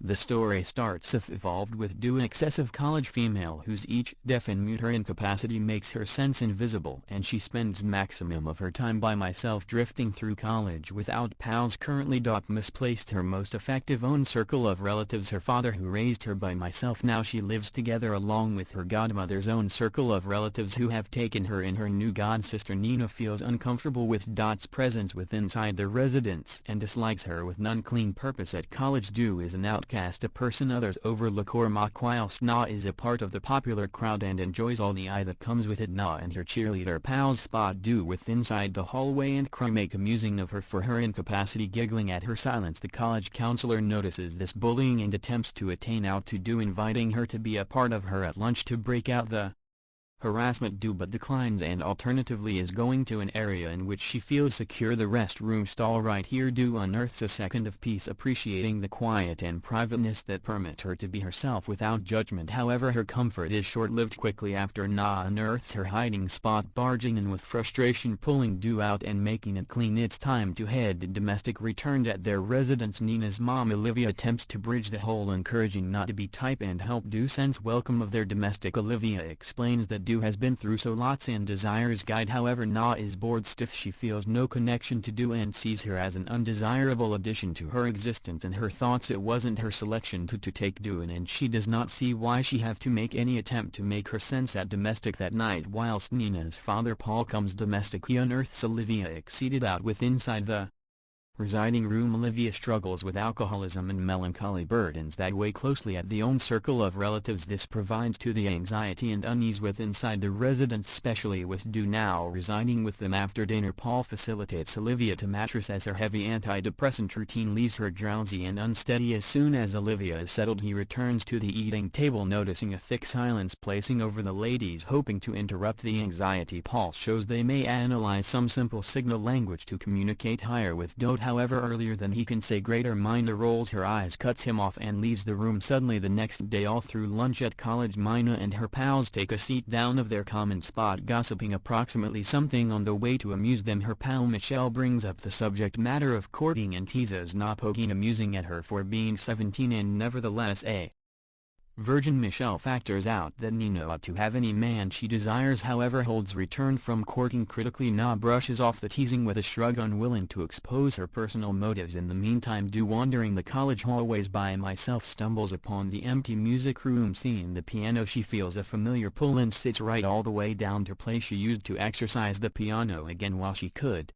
The story starts off evolved with an excessive college female whose each deaf and mute her incapacity makes her sense invisible, and she spends maximum of her time by myself drifting through college without pals currently. Misplaced her most effective own circle of relatives, her father who raised her by myself. Now she lives together along with her godmother's own circle of relatives who have taken her in. Her new godsister Nina feels uncomfortable with Dot's presence inside their residence and dislikes her with an unclean purpose at college. Do is an outcast, a person others overlook or mock, whilst Na is a part of the popular crowd and enjoys all the eye that comes with it. Na and her cheerleader pals spot Do with inside the hallway and make amusing of her for her incapacity, giggling at her silence. The college counselor notices this bullying and attempts to attain out to Do, inviting her to be a part of her at lunch to break out the harassment. Do but declines and alternatively is going to an area in which she feels secure, the restroom stall. Right here Do unearths a second of peace, appreciating the quiet and privateness that permit her to be herself without judgment. However, her comfort is short-lived. Quickly after Na unearths her hiding spot, barging in with frustration, pulling Do out and making it clean. It's time to head to domestic. Returned at their residence, Nina's mom Olivia attempts to bridge the hole, encouraging Na to be type and help Do sense welcome of their domestic. Olivia explains that Do has been through so lots and desires guide. However, Na is bored stiff. She feels no connection to Do and sees her as an undesirable addition to her existence and her thoughts. It wasn't her selection to take Do in, and she does not see why she have to make any attempt to make her sense at domestic. That night, whilst Nina's father Paul comes domestic, he unearths Olivia exceeded out with inside the residing room. Olivia struggles with alcoholism and melancholy burdens that weigh closely at the own circle of relatives. This provides to the anxiety and unease with inside the residence, especially with Do now residing with them. After dinner, Paul facilitates Olivia to mattress as her heavy antidepressant routine leaves her drowsy and unsteady. As soon as Olivia is settled, he returns to the eating table, noticing a thick silence placing over the ladies. Hoping to interrupt the anxiety, Paul shows they may analyze some simple signal language to communicate higher with Do. However, earlier than he can say greater, Mina rolls her eyes, cuts him off and leaves the room suddenly. The next day, all through lunch at college, Mina and her pals take a seat down of their common spot, gossiping approximately something on the way to amuse them. Her pal Michelle brings up the subject matter of courting and teases Na, poking amusing at her for being 17 and nevertheless a virgin. Michelle factors out that Nina ought to have any man she desires, however holds return from courting critically. Na brushes off the teasing with a shrug, unwilling to expose her personal motives. In the meantime, Do, wandering the college hallways by myself, stumbles upon the empty music room. Seeing the piano, she feels a familiar pull and sits right all the way down to play. She used to exercise the piano again while she could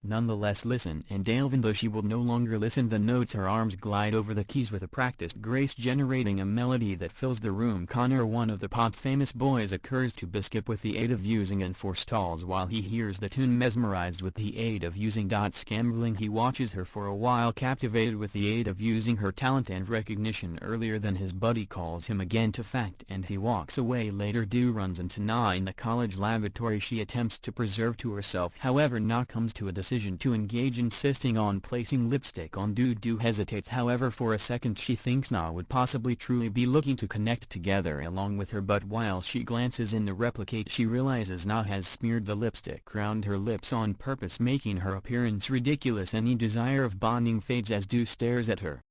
nonetheless listen and delve in. Though she will no longer listen, the notes, her arms glide over the keys with a practiced grace, generating a melody that fills the room. Connor, one of the pop-famous boys, occurs to Biscuit with the aid of using and forestalls while he hears the tune. Mesmerized with the aid of using Scambling, he watches her for a while, captivated with the aid of using her talent and recognition earlier than his buddy calls him again to fact and he walks away. Later, Do runs into Na in the college lavatory. She attempts to preserve to herself, however Na comes to a decision to engage, insisting on placing lipstick on Do. Do hesitates, however for a second she thinks Na would possibly truly be looking to connect together along with her, but while she glances in the replicate, she realizes Na has smeared the lipstick around her lips on purpose, making her appearance ridiculous. Any desire of bonding fades as Do stares at her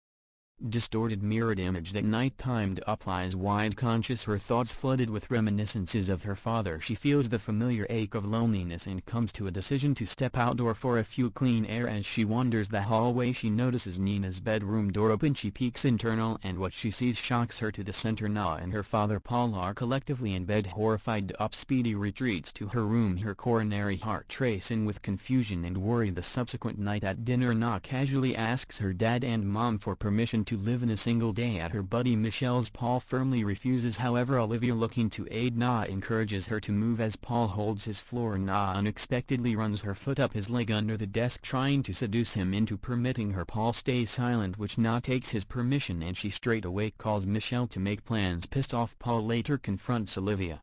distorted mirrored image that night-timed up lies wide conscious, her thoughts flooded with reminiscences of her father. She feels the familiar ache of loneliness and comes to a decision to step outdoor for a few clean air. As she wanders the hallway, she notices Nina's bedroom door open. She peeks internal and what she sees shocks her to the center. Na and her father Paul are collectively in bed, horrified. Speedy retreats to her room, her coronary heart racing with confusion and worry. The subsequent night at dinner, Na casually asks her dad and mom for permission to live in a single day at her buddy Michelle's. Paul firmly refuses, however Olivia, looking to aid Na, encourages her to move as Paul holds his floor. Na unexpectedly runs her foot up his leg under the desk, trying to seduce him into permitting her. Paul stays silent, which Na takes his permission, and she straight away calls Michelle to make plans. Pissed off, Paul later confronts Olivia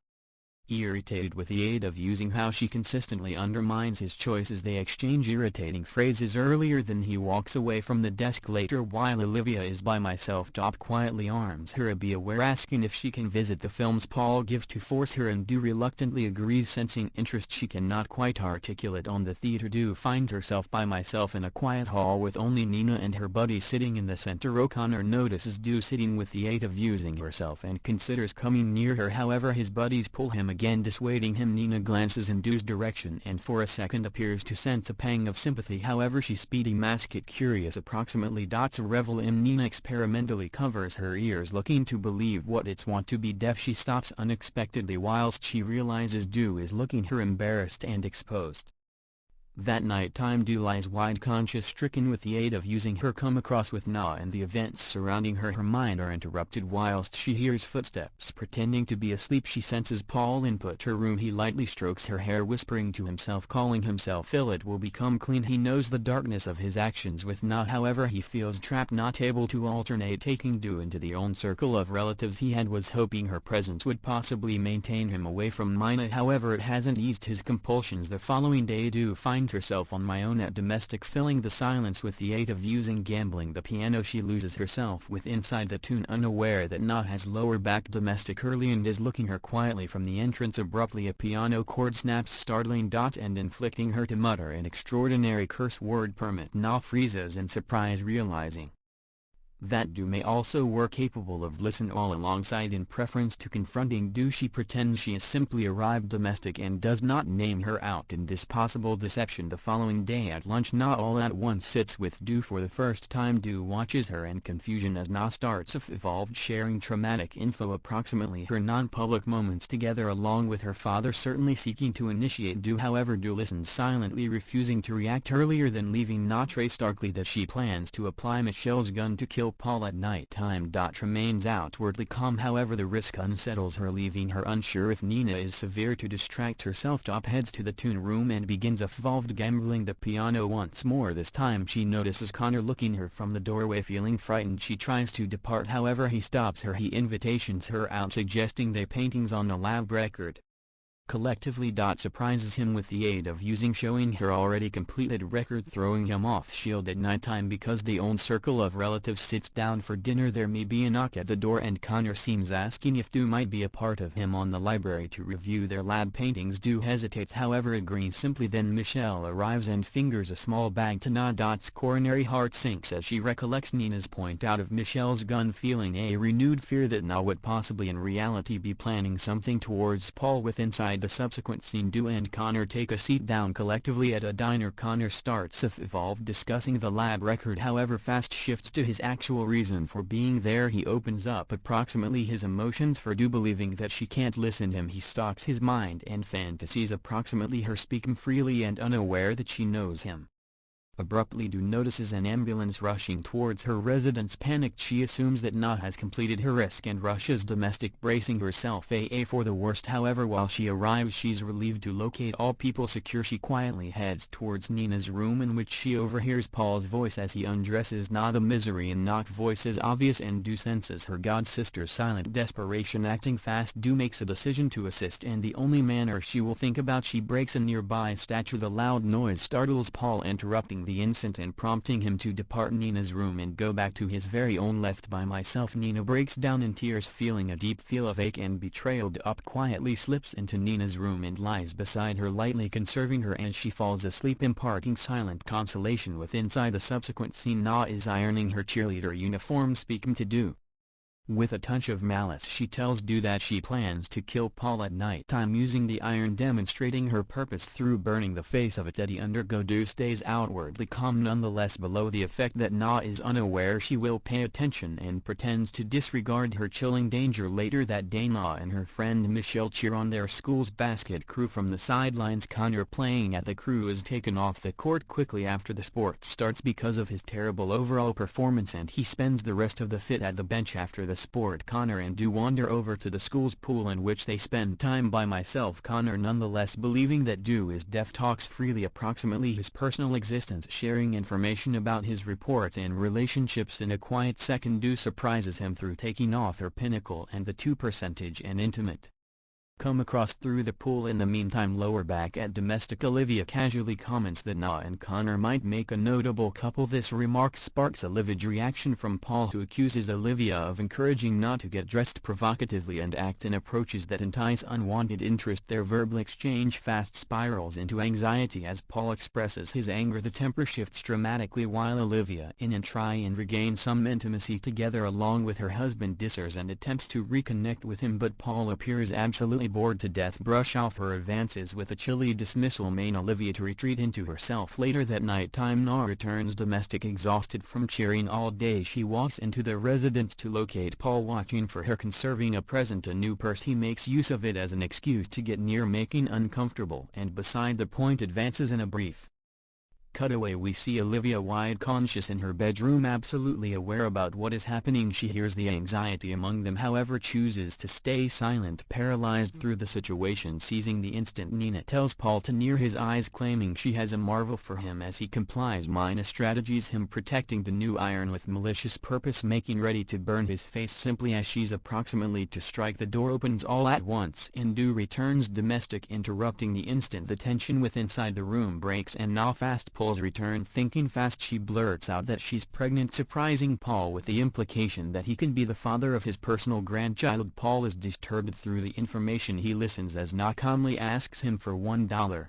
Irritated with the aid of using how she consistently undermines his choices, they exchange irritating phrases earlier than he walks away from the desk later while Olivia is by myself. Quietly arms her, be aware, asking if she can visit the films Paul gives to force her, and Do reluctantly agrees, sensing interest she cannot quite articulate on the theater. Do finds herself by myself in a quiet hall with only Nina and her buddy sitting in the center. O'Connor notices Do sitting with the aid of using herself and considers coming near her, however his buddies pull him again, dissuading him. Nina glances in Do's direction and for a second appears to sense a pang of sympathy, however she speedy masks it, curious approximately. To revel in, Nina experimentally covers her ears, looking to believe what it's want to be deaf. She stops unexpectedly whilst she realizes Do is looking her embarrassed and exposed. That nighttime, Do lies wide, conscience-stricken with the aid of using her come across with Na, and the events surrounding her mind are interrupted whilst she hears footsteps. Pretending to be asleep, she senses Paul input her room. He lightly strokes her hair, whispering to himself, calling himself ill. It will become clean. He knows the darkness of his actions with Na, however he feels trapped, not able to alternate taking Do into the own circle of relatives he was hoping her presence would possibly maintain him away from Mina, however it hasn't eased his compulsions. The following day, Do finds herself on my own at domestic, filling the silence with the aid of using gambling the piano. She loses herself with inside the tune, unaware that Na has lower back domestic early and is looking her quietly from the entrance. Abruptly a piano chord snaps, startling and inflicting her to mutter an extraordinary curse word. Permit. Na freezes in surprise, realizing that Do may also were capable of listening all alongside. In preference to confronting Do, she pretends she has simply arrived domestic and does not name her out in this possible deception. The following day at lunch, Na all at once sits with Do for the first time. Do watches her in confusion as Na starts evolved, sharing traumatic info approximately her non-public moments together along with her father, certainly seeking to initiate Do. However Do listens silently, refusing to react, earlier than leaving Na trace starkly that she plans to apply Michelle's gun to kill Paul at night time. Remains outwardly calm, however the risk unsettles her, leaving her unsure if Nina is severe. To distract herself, heads to the tune room and begins evolved gambling the piano once more. This time she notices Connor looking her from the doorway. Feeling frightened, she tries to depart, however he stops her. He invitations her out, suggesting they paintings on a lab record collectively. Surprises him with the aid of using showing her already completed record, throwing him off shield at nighttime because the own circle of relatives sits down for dinner. There may be a knock at the door and Connor seems asking if Do might be a part of him on the library to review their lab paintings. Do hesitates, however agrees simply. Then Michelle arrives and fingers a small bag to Na. Coronary heart sinks as she recollects Nina's point out of Michelle's gun, feeling a renewed fear that Na would possibly in reality be planning something towards Paul. With inside the subsequent scene, Do and Connor take a seat down collectively at a diner. Connor starts evolved discussing the lab record, however fast shifts to his actual reason for being there. He opens up approximately his emotions for Do, believing that she can't listen to him. He stalks his mind and fantasies approximately her speaking freely and unaware that she knows him. Abruptly Do notices an ambulance rushing towards her residence. Panicked, she assumes that Na has completed her risk and rushes domestic, bracing herself for the worst. However while she arrives, she's relieved to locate all people secure. She quietly heads towards Nina's room, in which she overhears Paul's voice as he undresses Na. The misery in Na's voice is obvious and Do senses her god-sister's silent desperation. Acting fast, Do makes a decision to assist, and the only manner she will think about, she breaks a nearby statue. The loud noise startles Paul, interrupting the instant and prompting him to depart Nina's room and go back to his very own. Left by myself, Nina breaks down in tears, feeling a deep feel of ache and betrayal. Quietly slips into Nina's room and lies beside her, lightly conserving her as she falls asleep, imparting silent consolation. With inside the subsequent scene, Na is ironing her cheerleader uniform, speaking to Do. With a touch of malice, she tells Do that she plans to kill Paul at night time using the iron, demonstrating her purpose through burning the face of it. Eddie undergo. Do stays outwardly calm, nonetheless below the effect that Na is unaware she will pay attention, and pretends to disregard her chilling danger. Later that day, Na and her friend Michelle cheer on their school's basket crew from the sidelines. Connor, playing at the crew, is taken off the court quickly after the sport starts because of his terrible overall performance, and he spends the rest of the fit at the bench. After the sport, Connor and Do wander over to the school's pool, in which they spend time by myself. Connor, nonetheless believing that Do is deaf, talks freely approximately his personal existence, sharing information about his reports and relationships. In a quiet second, Do surprises him through taking off her pinnacle and the 2% and intimate come across through the pool. In the meantime, lower back at domestic, Olivia casually comments that Na and Connor might make a notable couple. This remark sparks a livid reaction from Paul, who accuses Olivia of encouraging Na to get dressed provocatively and act in approaches that entice unwanted interest. Their verbal exchange fast spirals into anxiety as Paul expresses his anger. The temper shifts dramatically while Olivia and try and regain some intimacy together along with her husband disses and attempts to reconnect with him, but Paul appears absolutely bored to death. Brush off her advances with a chilly dismissal, main Olivia to retreat into herself. Later that night time, Na returns domestic exhausted from cheering all day. She walks into the residence to locate Paul watching for her, conserving a present, a new purse. He makes use of it as an excuse to get near, making uncomfortable and beside the point advances. In a brief cutaway, we see Olivia wide conscious in her bedroom, absolutely aware about what is happening. She hears the anxiety among them, however chooses to stay silent, paralyzed through the situation. Seizing the instant, Nina tells Paul to near his eyes, claiming she has a marvel for him as he complies. Mina strategies him, protecting the new iron with malicious purpose, making ready to burn his face simply as she's approximately to strike. The door opens all at once and Du returns domestic, interrupting the instant the tension within inside the room breaks and Na fast pulls return. Thinking fast, she blurts out that she's pregnant, surprising Paul with the implication that he can be the father of his personal grandchild. Paul is disturbed through the information. He listens as Na calmly asks him for $1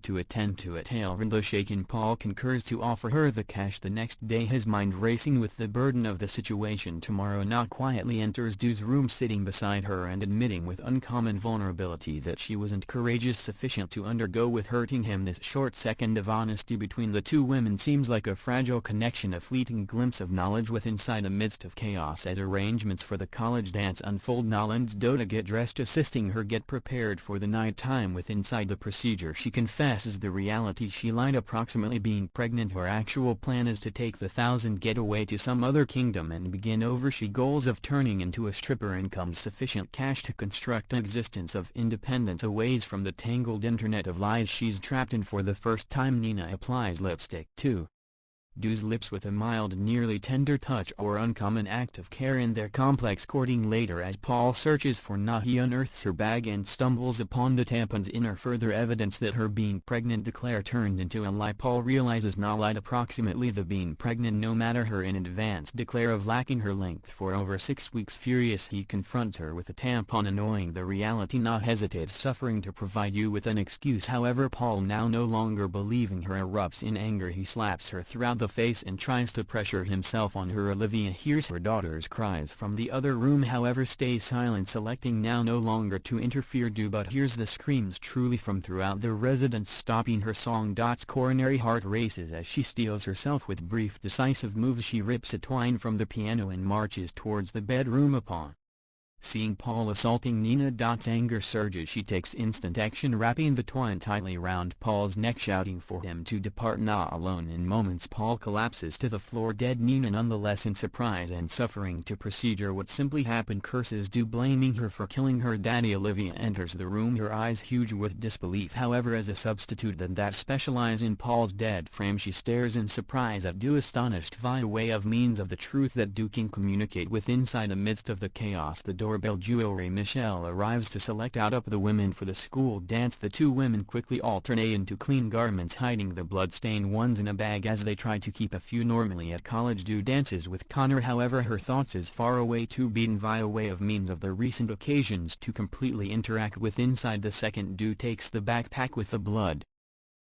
to attend to a tale. The shaken Paul concurs to offer her the cash the next day, his mind racing with the burden of the situation. Tomorrow, Na quietly enters Du's room, sitting beside her and admitting with uncommon vulnerability that she wasn't courageous sufficient to undergo with hurting him. This short second of honesty between the two women seems like a fragile connection, a fleeting glimpse of knowledge with inside a midst of chaos. As arrangements for the college dance unfold, Na lends Do to get dressed, assisting her get prepared for the night time. With inside the procedure, she confesses the reality. She lied, approximately being pregnant. Her actual plan is to take the 1,000, get away to some other kingdom and begin over. She goals of turning into a stripper, income sufficient cash to construct an existence of independence away from the tangled internet of lies she's trapped in. For the first time, Nina applies lipstick to Du's lips with a mild, nearly tender touch or uncommon act of care in their complex courting. Later, as Paul searches for Na, he unearths her bag and stumbles upon the tampons in her, further evidence that her being pregnant declare turned into a lie. Paul realizes Na lied, approximately the being pregnant, no matter her in advance declare of lacking her length for over 6 weeks. Furious, he confronts her with a tampon, annoying the reality. Na hesitates, suffering to provide you with an excuse. However, Paul, now no longer believing her, erupts in anger. He slaps her throughout the face and tries to pressure himself on her. Olivia hears her daughter's cries from the other room, however stays silent, selecting now no longer to interfere. Du but hears the screams truly from throughout the residence, stopping her song. Coronary heart races as she steels herself. With brief decisive moves, she rips a twine from the piano and marches towards the bedroom. Upon seeing Paul assaulting Nina, anger surges. She takes instant action, wrapping the twine tightly round Paul's neck, shouting for him to depart. Na alone. In moments, Paul collapses to the floor dead. Nina, nonetheless in surprise and suffering to procedure what simply happened, curses Du, blaming her for killing her daddy. Olivia enters the room, her eyes huge with disbelief. However, as a substitute that specializes in Paul's dead frame, she stares in surprise at Du, astonished via way of means of the truth that Du can communicate with inside amidst of the chaos. The doorbell. Jewelry. Michelle arrives to select out of the women for the school dance. The two women quickly alternate into clean garments, hiding the blood-stained ones in a bag as they try to keep a few. Normally at college, Du dances with Connor, however her thoughts is far away, too beaten via way of means of the recent occasions to completely interact with inside the second. Du takes the backpack with the blood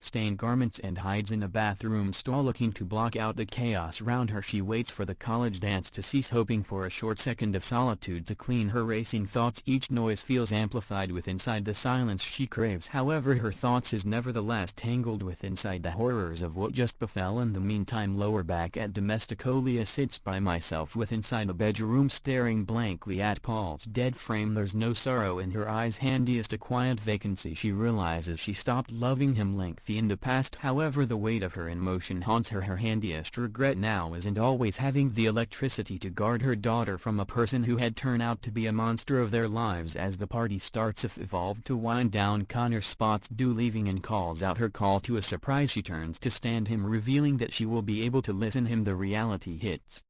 stained garments and hides in a bathroom stall, looking to block out the chaos around her. She waits for the college dance to cease, hoping for a short second of solitude to clean her racing thoughts. Each noise feels amplified with inside the silence she craves. However, her thoughts is nevertheless tangled with inside the horrors of what just befell. In the meantime, lower back at domestic, Olivia sits by myself with inside a bedroom, staring blankly at Paul's dead frame. There's no sorrow in her eyes, handiest a quiet vacancy. She realizes she stopped loving him lengthy in the past. However, the weight of her emotion haunts her. Her handiest regret now isn't always having the electricity to guard her daughter from a person who had turned out to be a monster of their lives. As the party starts to evolve to wind down, Connor spots Du leaving and calls out her call to a surprise. She turns to stand him, revealing that she will be able to listen him. The reality hits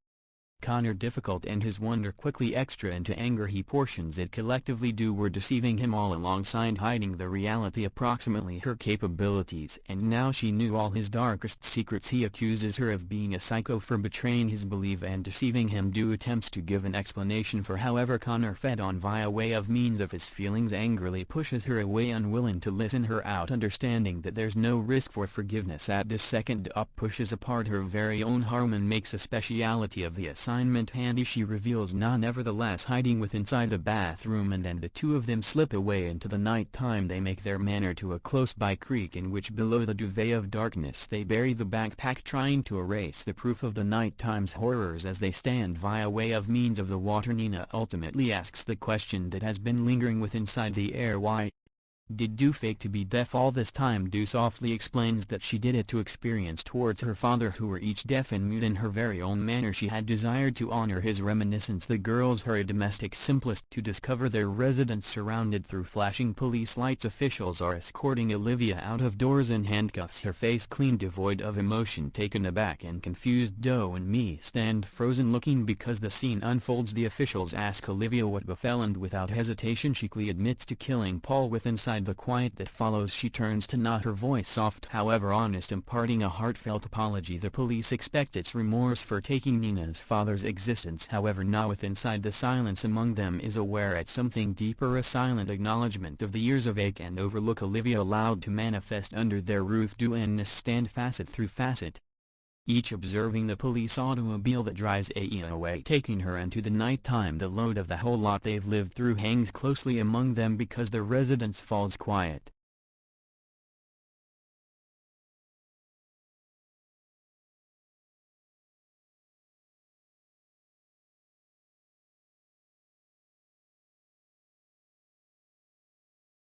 Connor difficult and his wonder quickly extra into anger he portions it collectively do were deceiving him all alongside hiding the reality approximately her capabilities, and now she knew all his darkest secrets. He accuses her of being a psycho for betraying his belief and deceiving him. Do attempts to give an explanation for however Connor fed on via way of means of his feelings angrily pushes her away, unwilling to listen her out, understanding that there's no risk for forgiveness at this second. Up pushes apart her very own harm and makes a speciality of the assignment handy. She reveals nevertheless hiding with inside the bathroom, and then the two of them slip away into the night time. They make their manner to a close-by creek in which below the duvet of darkness they bury the backpack, trying to erase the proof of the night time's horrors as they stand via way of means of the water. Nina ultimately asks the question that has been lingering with inside the air: why did you fake to be deaf all this time? Do softly explains that she did it to experience towards her father, who were each deaf and mute in her very own manner. She had desired to honor his reminiscence. The girls hurry domestic simplest to discover their residence surrounded through flashing police lights. Officials are escorting Olivia out of doors in handcuffs, her face clean devoid of emotion. Taken aback and confused, Doe and me stand frozen looking because the scene unfolds. The officials ask Olivia what befell, and without hesitation she clearly admits to killing Paul. With inside the quiet that follows she turns to nod, her voice soft however honest, imparting a heartfelt apology. The police expect its remorse for taking Nina's father's existence, however now with inside the silence among them is aware at something deeper, a silent acknowledgement of the years of ache and overlook Olivia allowed to manifest under their roof. Do and stand facet through facet, each observing the police automobile that drives Aia away, taking her into the night time. The load of the whole lot they've lived through hangs closely among them because the residence falls quiet.